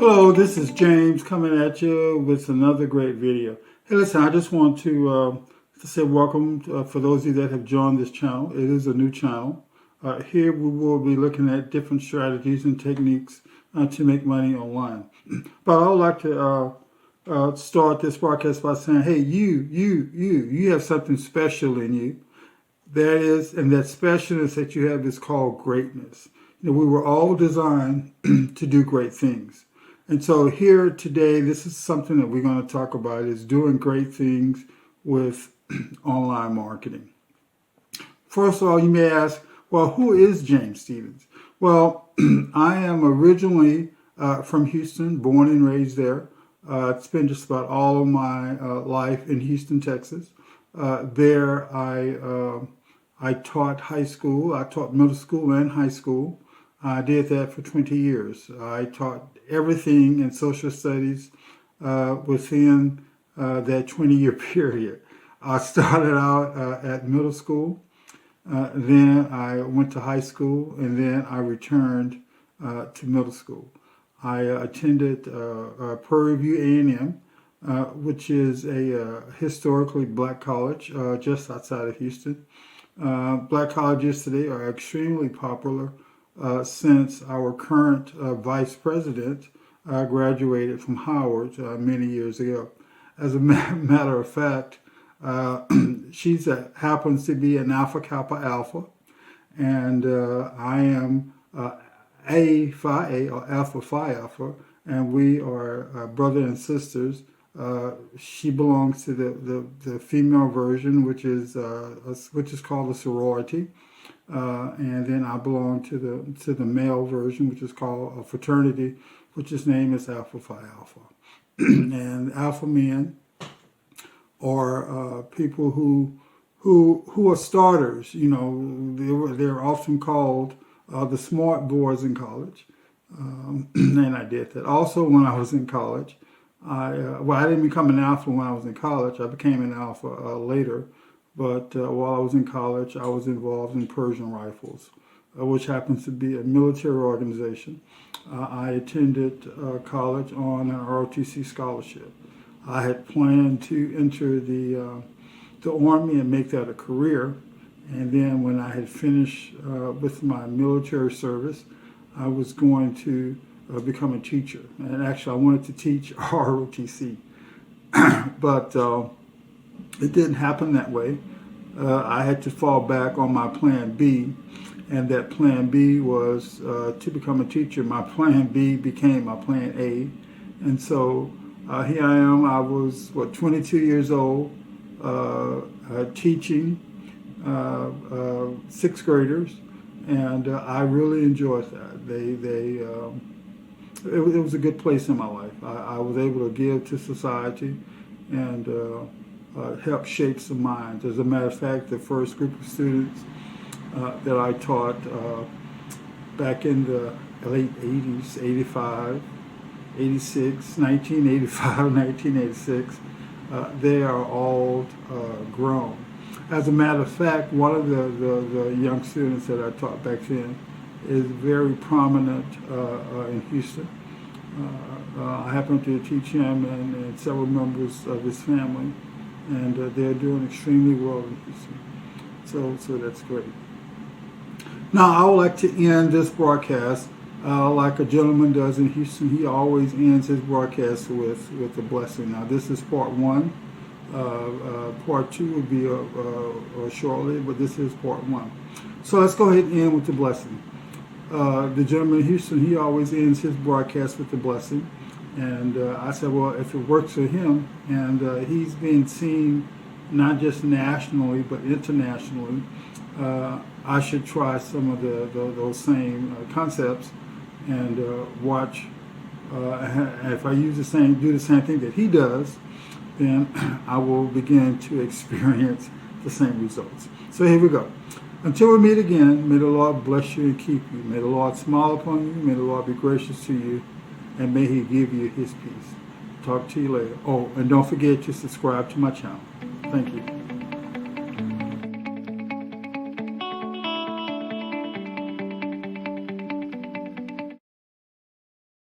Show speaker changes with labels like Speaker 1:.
Speaker 1: Hello, this is James coming at you with another great video. Hey, listen, I just want to say welcome for those of you that have joined this channel. It is a new channel. Here we will be looking at different strategies and techniques to make money online. But I would like to start this broadcast by saying, hey, you have something special in you. That is, and that specialness that you have is called greatness. You know, we were all designed to do great things. And so here today, this is something that we're going to talk about, is doing great things with online marketing. First of all, you may ask, well, who is James Stevens? Well, I am originally from Houston, born and raised there. Spent just about all of my life in Houston, Texas. There I taught high school. I taught middle school and high school. I did that for 20 years. I taught everything in social studies within that 20-year period. I started out at middle school, then I went to high school, and then I returned to middle school. I attended Prairie View A&M, which is a historically black college just outside of Houston. Black colleges today are extremely popular. Since our current vice president graduated from Howard many years ago. As a matter of fact, she happens to be an Alpha Kappa Alpha, and I am A Phi A, or Alpha Phi Alpha, and we are brother and sisters. She belongs to the female version, which is called a sorority. And then I belong to the male version, which is called a fraternity, which its name is Alpha Phi Alpha. And alpha men are people who are starters. You know, they're often called the smart boys in college, and I did that. Also, when I was in college, I didn't become an alpha when I was in college. I became an alpha later. But while I was in college, I was involved in Persian Rifles, which happens to be a military organization. I attended college on an ROTC scholarship. I had planned to enter the Army and make that a career. And then when I had finished with my military service, I was going to become a teacher. And actually, I wanted to teach ROTC. But it didn't happen that way. I had to fall back on my plan B, and that plan B was to become a teacher. My plan B became my plan A, and so here I am. I was 22 years old, teaching sixth graders, and I really enjoyed that. It was a good place in my life. I was able to give to society, and help shape some minds. As a matter of fact, the first group of students that I taught back in the late 80s, 85, 86, 1985, 1986, they are all grown. As a matter of fact, one of the young students that I taught back then is very prominent in Houston. I happen to teach him and several members of his family, and they're doing extremely well in Houston. So that's great. Now, I would like to end this broadcast like a gentleman does in Houston. He always ends his broadcast with a blessing. Now, this is part one. Part two will be shortly, but this is part one. So let's go ahead and end with the blessing. The gentleman in Houston, he always ends his broadcast with the blessing. And I said, well, if it works for him, and he's being seen not just nationally, but internationally, I should try some of those same concepts and watch. If I do the same thing that he does, then I will begin to experience the same results. So here we go. Until we meet again, may the Lord bless you and keep you. May the Lord smile upon you. May the Lord be gracious to you. And may he give you his peace. Talk to you later. Oh, and don't forget to subscribe to my channel. Thank you.